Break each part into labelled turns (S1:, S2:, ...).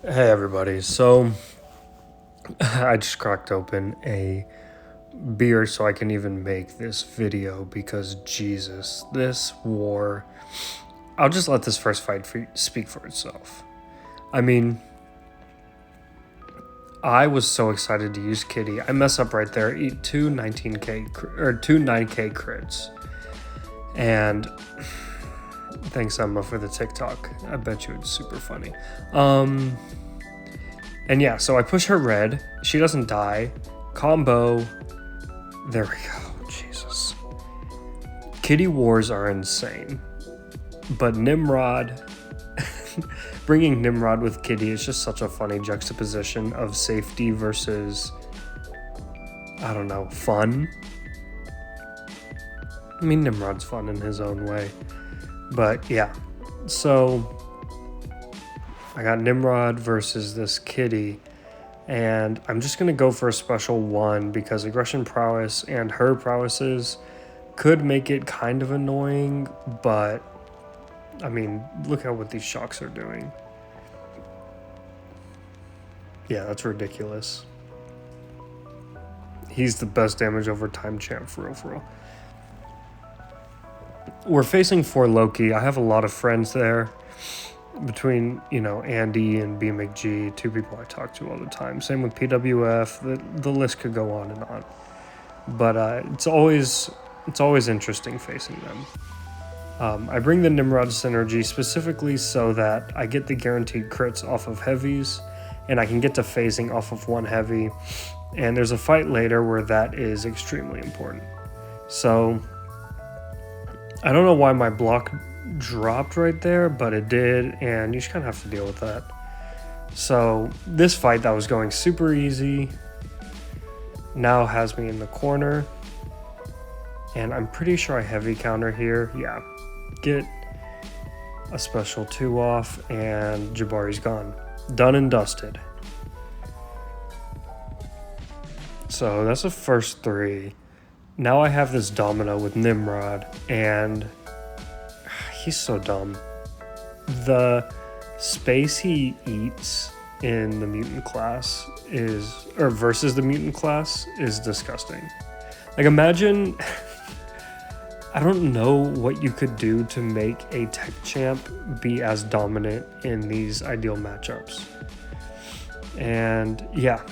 S1: Hey everybody, so I just cracked open a beer so I can even make this video because Jesus, this war. I'll just let this first fight speak for itself. I mean, I was so excited to use Kitty. I mess up right there, eat two 19k or two 9k crits. And thanks Emma for the TikTok. I bet you it's super funny. And yeah, so I push her red. She doesn't die. Combo. There we go. Jesus. Kitty wars are insane. But Nimrod. Bringing Nimrod with Kitty is just such a funny juxtaposition of safety versus, I don't know, fun. I mean, Nimrod's fun in his own way. But yeah. So I got Nimrod versus this Kitty, and I'm just going to go for a special one because aggression prowess and her prowesses could make it kind of annoying, but I mean, look at what these shocks are doing. Yeah, that's ridiculous. He's the best damage over time champ, for real. We're facing 4 Loki. I have a lot of friends there. Between, Andy and BMcG, 2 people I talk to all the time. Same with PWF. The list could go on and on. But it's always interesting facing them. I bring the Nimrod synergy specifically so that I get the guaranteed crits off of heavies, and I can get to phasing off of 1 heavy. And there's a fight later where that is extremely important. So I don't know why my block dropped right there, but it did, and you just kind of have to deal with that. So this fight that was going super easy now has me in the corner, and I'm pretty sure I heavy counter here. Yeah, get a special 2 off, and Jabari's gone. Done and dusted. So that's the first 3. Now I have this Domino with Nimrod, and he's so dumb. The space he eats in the mutant class versus the mutant class is disgusting. Like, imagine, I don't know what you could do to make a tech champ be as dominant in these ideal matchups. And yeah,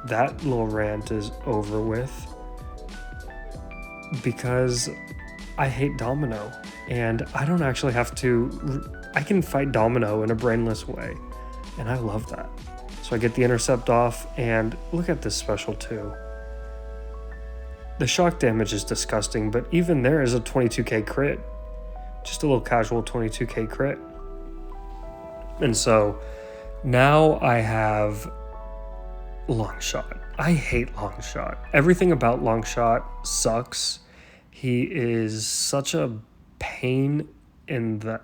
S1: that little rant is over with because I hate Domino. And I don't actually have to, I can fight Domino in a brainless way. And I love that. So I get the intercept off, and look at this special too. The shock damage is disgusting, but even there is a 22k crit. Just a little casual 22k crit. And so now I have Longshot. I hate Longshot. Everything about Longshot sucks. He is such a pain in the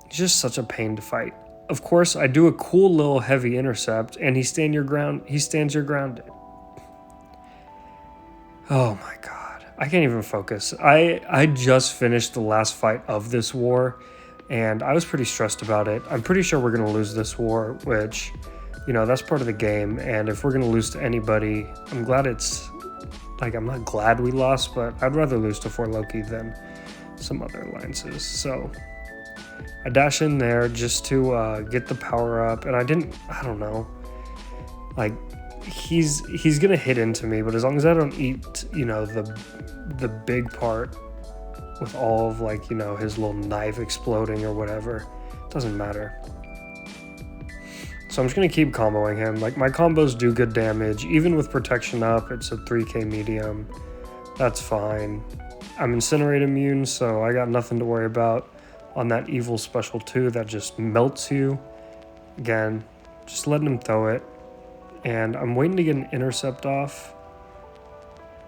S1: he's just such a pain to fight. Of course, I do a cool little heavy intercept, and he stands your grounded. Oh my god, I can't even focus. I just finished the last fight of this war, and I was pretty stressed about it. I'm pretty sure we're gonna lose this war, which, that's part of the game. And if we're gonna lose to anybody, I'm glad it's I'm not glad we lost, but I'd rather lose to 4 Loki than some other alliances. So I dash in there just to get the power up, and I don't know. He's gonna hit into me, but as long as I don't eat, the big part with all of his little knife exploding or whatever, it doesn't matter. So I'm just going to keep comboing him. My combos do good damage. Even with protection up, it's a 3k medium. That's fine. I'm Incinerate immune, so I got nothing to worry about on that evil special 2 that just melts you. Again, just letting him throw it. And I'm waiting to get an intercept off.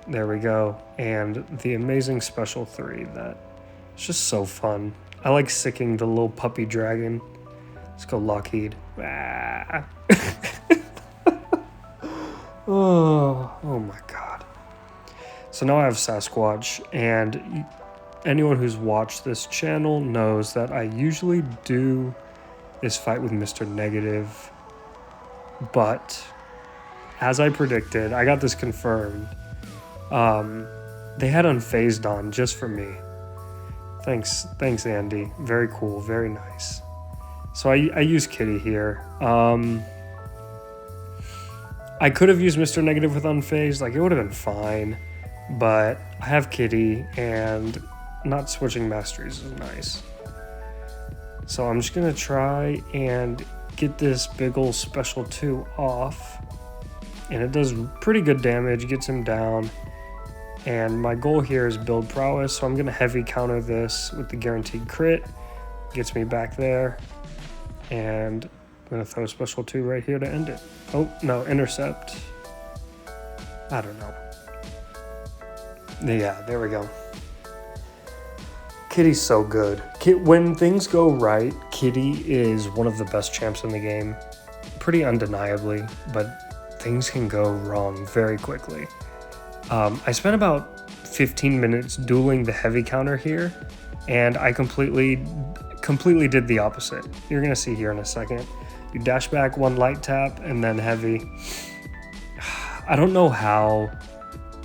S1: There we go. And the amazing special 3 that it's just so fun. I like sicking the little puppy dragon. Let's go Lockheed. Ah. oh my god. So now I have Sasquatch, and anyone who's watched this channel knows that I usually do this fight with Mr. Negative, but as I predicted, I got this confirmed. They had Unfazed on just for me. Thanks, Andy. Very cool, very nice. So I use Kitty here. I could have used Mr. Negative with Unfazed, like it would have been fine, but I have Kitty and not switching masteries is nice. So I'm just gonna try and get this big ol' special 2 off, and it does pretty good damage, gets him down. And my goal here is build prowess, so I'm gonna heavy counter this with the guaranteed crit, gets me back there, and I'm gonna throw special 2 right here to end it. Oh, no, intercept. I don't know. Yeah, there we go. Kitty's so good. When things go right, Kitty is one of the best champs in the game. Pretty undeniably, but things can go wrong very quickly. I spent about 15 minutes dueling the heavy counter here, and I completely did the opposite. You're gonna see here in a second. You dash back 1 light tap and then heavy. I don't know how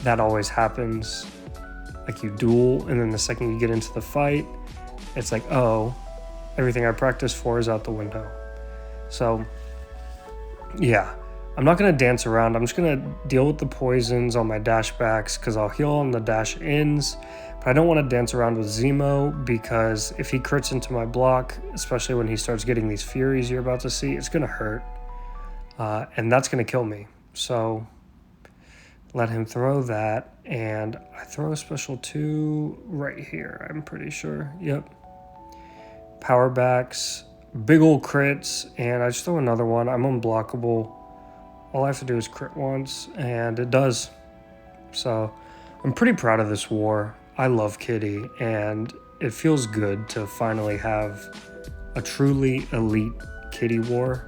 S1: that always happens. Like you duel, and then the second you get into the fight, it's like, oh, everything I practiced for is out the window. So, yeah. I'm not going to dance around. I'm just going to deal with the poisons on my dash backs because I'll heal on the dash ins. But I don't want to dance around with Zemo because if he crits into my block, especially when he starts getting these furies you're about to see, it's going to hurt. And that's going to kill me. So let him throw that. And I throw a special 2 right here, I'm pretty sure. Yep. Power backs, big old crits, and I just throw another one. I'm unblockable. All I have to do is crit once, and it does. So I'm pretty proud of this war. I love Kitty, and it feels good to finally have a truly elite Kitty war.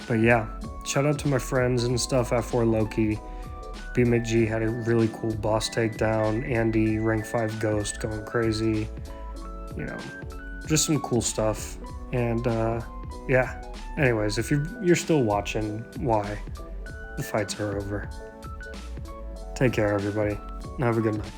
S1: But yeah, shout out to my friends and stuff at 4 Loki. BMcG had a really cool boss takedown. Andy, rank 5 Ghost, going crazy. You know, just some cool stuff. And yeah. Anyways, if you're still watching, why? The fights are over. Take care, everybody. Have a good night.